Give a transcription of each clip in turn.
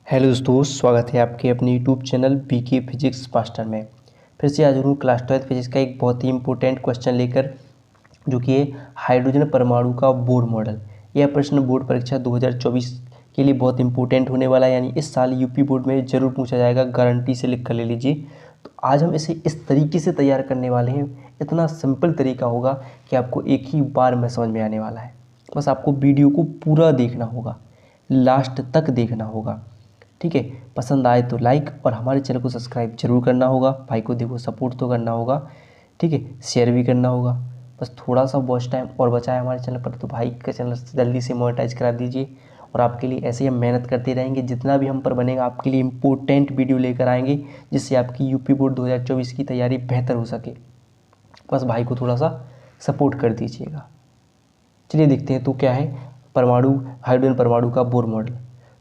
Hello दोस्तों, स्वागत है आपके अपने YouTube channel BK physics master में। फिर से आज हूँ क्लास 12 फिजिक्स का एक बहुत ही इंपॉर्टेंट क्वेश्चन लेकर, जो कि है हाइड्रोजन परमाणु का बोर मॉडल। यह प्रश्न बोर्ड परीक्षा 2024 के लिए बहुत इंपॉर्टेंट होने वाला है, यानी इस साल यूपी बोर्ड में ज़रूर पूछा जाएगा, गारंटी से लिख कर ले लीजिए। तो आज हम इसे इस तरीके से तैयार करने वाले हैं, इतना सिंपल तरीका होगा कि आपको एक ही बार में समझ में आने वाला है। बस आपको वीडियो को पूरा देखना होगा, लास्ट तक देखना होगा, ठीक है। पसंद आए तो लाइक और हमारे चैनल को सब्सक्राइब जरूर करना होगा। भाई को देखो सपोर्ट तो करना होगा, ठीक है, शेयर भी करना होगा। बस थोड़ा सा वॉच टाइम और बचा है हमारे चैनल पर, तो भाई का चैनल जल्दी से मोनेटाइज करा दीजिए। और आपके लिए ऐसे ही हम मेहनत करते रहेंगे, जितना भी हम पर बनेगा आपके लिए इम्पोर्टेंट वीडियो लेकर आएंगे, जिससे आपकी यूपी बोर्ड 2024 की तैयारी बेहतर हो सके। बस भाई को थोड़ा सा सपोर्ट कर दीजिएगा। चलिए देखते हैं तो क्या है हाइड्रोजन परमाणु का बोर मॉडल।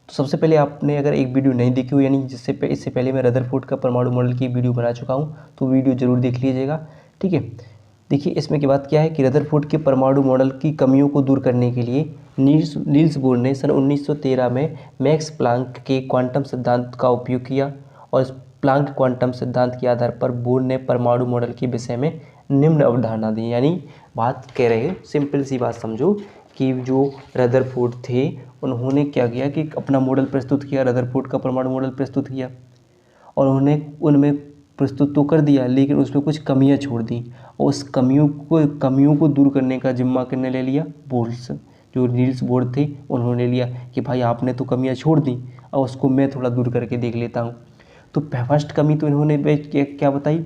तो सबसे पहले आपने अगर एक वीडियो नहीं देखी हो, यानी इससे पहले मैं रदरफोर्ड का परमाणु मॉडल की वीडियो बना चुका हूँ, तो वीडियो जरूर देख लीजिएगा, ठीक है। देखिए इसमें की बात क्या है कि रदरफोर्ड के परमाणु मॉडल की कमियों को दूर करने के लिए नील्स बोर ने सन 1913 में मैक्स प्लांक के क्वांटम सिद्धांत का उपयोग किया। और इस प्लांक क्वांटम सिद्धांत के आधार पर बोर ने परमाणु मॉडल के विषय में निम्न अवधारणा दी। यानी बात कह रहे हैं, सिंपल सी बात समझो कि जो रदरफोर्ड थे उन्होंने क्या किया कि अपना मॉडल प्रस्तुत किया, रदरफोर्ड का परमाणु मॉडल प्रस्तुत किया, और उन्होंने उनमें प्रस्तुत तो कर दिया, लेकिन उसमें कुछ कमियां छोड़ दी। और उस कमियों को दूर करने का जिम्मा किसने ले लिया? बोर्स, जो नील्स बोर थे उन्होंने लिया कि भाई आपने तो कमियां छोड़ दी, और उसको मैं थोड़ा दूर करके देख लेता हूँ। तो फर्स्ट कमी तो इन्होंने क्या बताई?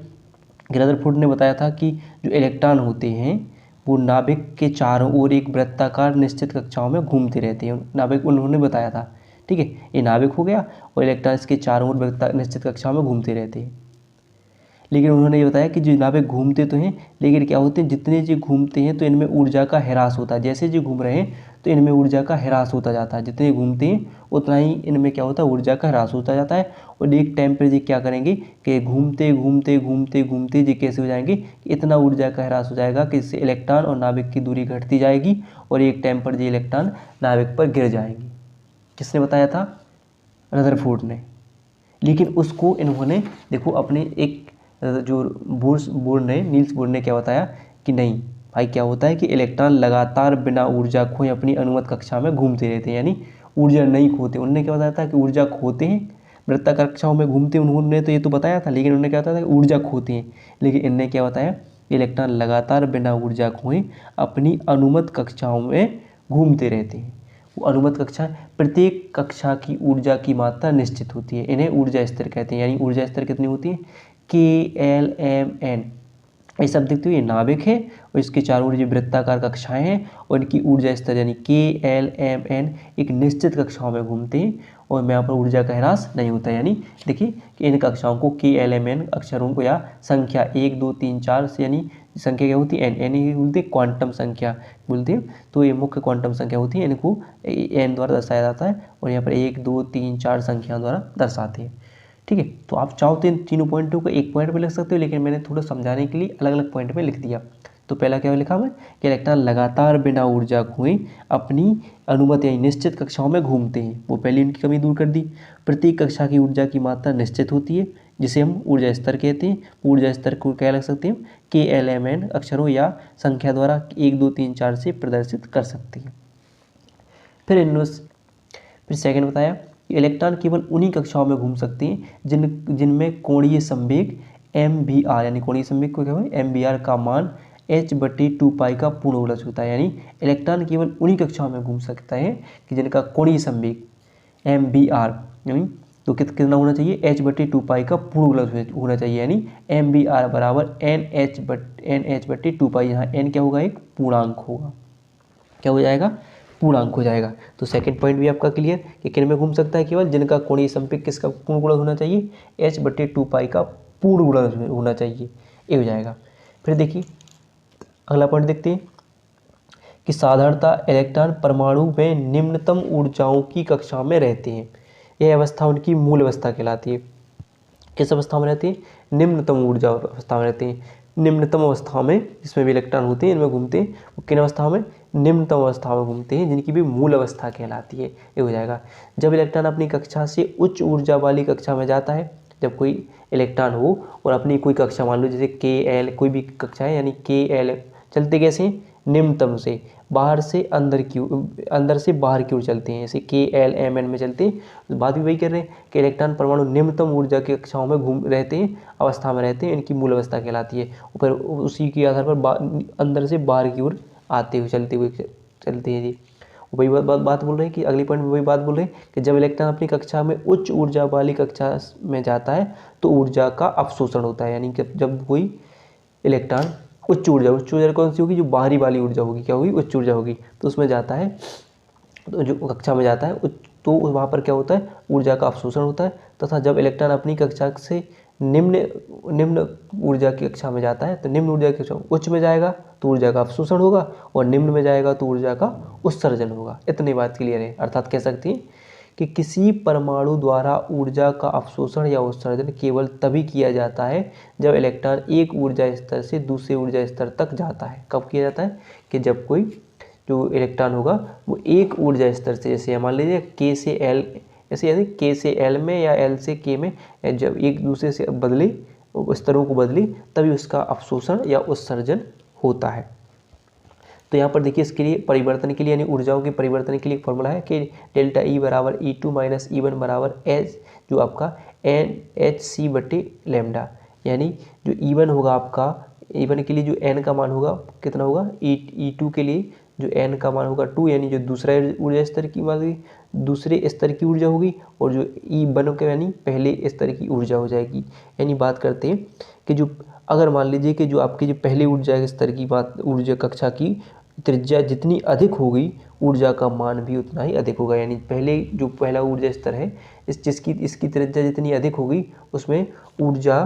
रदरफोर्ड ने बताया था कि जो इलेक्ट्रॉन होते हैं वो नाभिक के चारों ओर एक वृत्ताकार निश्चित कक्षाओं में घूमते रहते हैं। नाभिक उन्होंने बताया था, ठीक है, ये नाभिक हो गया, और इलेक्ट्रॉन इसके चारों ओर निश्चित कक्षाओं में घूमते रहते हैं। लेकिन उन्होंने ये बताया कि जो नाभिक घूमते तो हैं, लेकिन क्या होते हैं, जितने जो घूमते हैं तो इनमें ऊर्जा का ह्रास होता है। जैसे जो घूम रहे हैं तो इनमें ऊर्जा का ह्रास होता जाता है, जितने घूमते हैं उतना ही इनमें क्या होता है, ऊर्जा का ह्रास होता जाता है। और एक टाइम पर ये क्या करेंगे कि घूमते घूमते घूमते घूमते ये कैसे हो जाएंगे कि इतना ऊर्जा का ह्रास हो जाएगा कि इससे इलेक्ट्रॉन और नाभिक की दूरी घटती जाएगी, और एक टाइम पर ये इलेक्ट्रॉन नाभिक पर गिर जाएंगे। किसने बताया था? रदरफोर्ड ने। लेकिन उसको इन्होंने देखो अपने एक जो नील्स बोर ने क्या बताया कि नहीं भाई, क्या होता है कि इलेक्ट्रॉन लगातार बिना ऊर्जा खोए अपनी अनुमत कक्षा में घूमते रहते हैं, यानी ऊर्जा नहीं खोते। उन्होंने क्या बताया था कि ऊर्जा खोते हैं, वृत्ताकार कक्षाओं में घूमते हैं, उन्होंने तो ये तो बताया था, लेकिन उन्होंने क्या बताया था कि ऊर्जा खोते हैं। लेकिन इनने क्या बताया? इलेक्ट्रॉन लगातार बिना ऊर्जा खोए अपनी अनुमत कक्षाओं में घूमते रहते हैं। वो अनुमत कक्षा, प्रत्येक कक्षा की ऊर्जा की मात्रा निश्चित होती है, इन्हें ऊर्जा स्तर कहते हैं। यानी ऊर्जा स्तर कितनी होती है? KLMN। ये सब देखते हो, ये नाभिक है और इसके चारों ओर ये वृत्ताकार कक्षाएं हैं, और इनकी ऊर्जा स्तर यानी KLMN एक निश्चित कक्षाओं में घूमते हैं, और यहाँ पर ऊर्जा का ह्रास नहीं होता। यानी देखिए कि इन कक्षाओं को KLMN अक्षरों को या संख्या 1 2 3 4 से, यानी संख्या क्या होती है? एन ही बोलते हैं, क्वांटम संख्या बोलते हैं। तो ये मुख्य क्वांटम संख्या होती है, इनको एन द्वारा दर्शाया जाता है, और यहाँ पर 1 2 3 4 संख्याओं द्वारा दर्शाते हैं, ठीक है। तो आप चाहो तो इन तीनों पॉइंटों को एक पॉइंट में लिख सकते हो, लेकिन मैंने थोड़ा समझाने के लिए अलग अलग पॉइंट में लिख दिया। तो पहला क्या लिखा मैं कि इलेक्ट्रॉन लगातार बिना ऊर्जा खोए अपनी अनुमत यानी निश्चित कक्षाओं में घूमते हैं, वो पहली उनकी कमी दूर कर दी। प्रत्येक कक्षा की ऊर्जा की मात्रा निश्चित होती है, जिसे हम ऊर्जा स्तर कहते हैं। ऊर्जा स्तर को क्या लग सकते हैं? KLMN अक्षरों या संख्या द्वारा 1 2 3 4 से प्रदर्शित कर सकते हैं। फिर सेकंड बताया कि इलेक्ट्रॉन केवल उन्हीं कक्षाओं में घूम सकते हैं जिनमें कोणीय संवेग MVR, यानी कोणीय संवेग को क्या है, MVR का मान h/2π का पूर्ण गुणज होता है। यानी इलेक्ट्रॉन केवल उन्हीं कक्षाओं में घूम सकता है कि जिनका कोणीय संवेग MVR, यानी तो कितना होना चाहिए? h/2π का पूर्ण गुणज होना चाहिए। यानी MVR बराबर NH/2π। यहाँ n क्या होगा? एक पूर्णांक होगा। क्या हो जाएगा? पूर्णांक हो जाएगा। तो सेकंड पॉइंट भी आपका क्लियर कि किन में घूम सकता है? केवल जिनका कोणीय संवेग किसका पूर्ण गुणज होना चाहिए? h/2π का पूर्ण गुणज होना चाहिए, ये हो जाएगा। फिर देखिए अगला पॉइंट देखते हैं कि साधारणतः इलेक्ट्रॉन परमाणु में निम्नतम ऊर्जाओं की कक्षा में रहते हैं। यह अवस्था उनकी मूल अवस्था कहलाती है। किस अवस्था में रहती है? निम्नतम ऊर्जा अवस्था में रहते हैं। निम्नतम अवस्थाओं में जिसमें भी इलेक्ट्रॉन होते हैं, इनमें घूमते हैं, वो किन अवस्थाओं में? निम्नतम अवस्था में घूमते हैं जिनकी भी मूल अवस्था कहलाती है। ये हो जाएगा। जब इलेक्ट्रॉन अपनी कक्षा से उच्च ऊर्जा वाली कक्षा में जाता है, जब कोई इलेक्ट्रॉन हो और अपनी कोई कक्षा मान लो जैसे KL कोई भी कक्षा है, यानी KL चलते कैसे हैं, निम्नतम से बाहर से अंदर की अंदर से बाहर की ओर चलते हैं, जैसे KLMN में चलते हैं। तो बात भी वही कर रहे हैं कि इलेक्ट्रॉन परमाणु निम्नतम ऊर्जा की कक्षाओं में घूम रहते हैं, अवस्था में रहते हैं, इनकी मूल अवस्था कहलाती है। फिर उसी के आधार पर अंदर से बाहर की ओर आते हुए चलते हैं जी। वही बात बोल रहे हैं कि अगली पॉइंट में वही बात बोल रहे हैं कि जब इलेक्ट्रॉन अपनी कक्षा में उच्च ऊर्जा वाली कक्षा में जाता है तो ऊर्जा का अवशोषण होता है, यानी कि जब कोई इलेक्ट्रॉन उच्च ऊर्जा कौन सी होगी, जो बाहरी वाली ऊर्जा होगी, क्या होगी, उच्च ऊर्जा होगी, तो उसमें जाता है, तो जो कक्षा में जाता है तो वहाँ पर क्या होता है, ऊर्जा का अवशोषण होता है। तथा जब इलेक्ट्रॉन अपनी कक्षा से निम्न ऊर्जा की कक्षा में जाता है तो निम्न ऊर्जा की कक्षा उच्च में जाएगा तो ऊर्जा का अवशोषण होगा, और निम्न में जाएगा तो ऊर्जा का उत्सर्जन होगा। इतनी बात क्लियर है। अर्थात कह सकते हैं कि किसी परमाणु द्वारा ऊर्जा का अवशोषण या उत्सर्जन केवल तभी किया जाता है जब इलेक्ट्रॉन एक ऊर्जा स्तर से दूसरे ऊर्जा स्तर तक जाता है। कब किया जाता है, कि जब कोई जो इलेक्ट्रॉन होगा वो एक ऊर्जा स्तर से, जैसे मान लीजिए K से L, ऐसे यानी K से L में या L से K में जब एक दूसरे से बदले स्तरों को बदली तभी उसका अवशोषण या उत्सर्जन होता है। तो यहाँ पर देखिए इसके लिए परिवर्तन के लिए यानी ऊर्जाओं के परिवर्तन के लिए एक फॉर्मूला है कि डेल्टा E बराबर E2 माइनस E1 बराबर H जो आपका NHc बटे लैम्डा, यानी जो E1 होगा आपका, E1 के लिए जो N का मान होगा कितना होगा, E2 के लिए जो N का मान होगा 2, यानी जो दूसरा ऊर्जा स्तर की मान होगी, दूसरे स्तर की ऊर्जा होगी, और जो E1 के यानी पहले स्तर की ऊर्जा हो जाएगी। यानी बात करते हैं कि जो अगर मान लीजिए कि जो आपकी जो पहले ऊर्जा स्तर की बात, ऊर्जा कक्षा की त्रिज्या जितनी अधिक होगी ऊर्जा का मान भी उतना ही अधिक होगा। यानी जो पहला ऊर्जा स्तर है इसकी त्रिज्या जितनी अधिक होगी उसमें ऊर्जा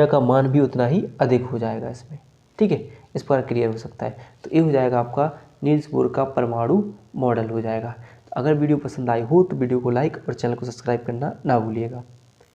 का मान भी उतना ही अधिक हो जाएगा इसमें। ठीक है, इस पर क्लियर हो सकता है। तो ये हो जाएगा आपका नील्स बोर का परमाणु मॉडल हो जाएगा। तो अगर वीडियो पसंद आई हो तो वीडियो को लाइक और चैनल को सब्सक्राइब करना ना भूलिएगा।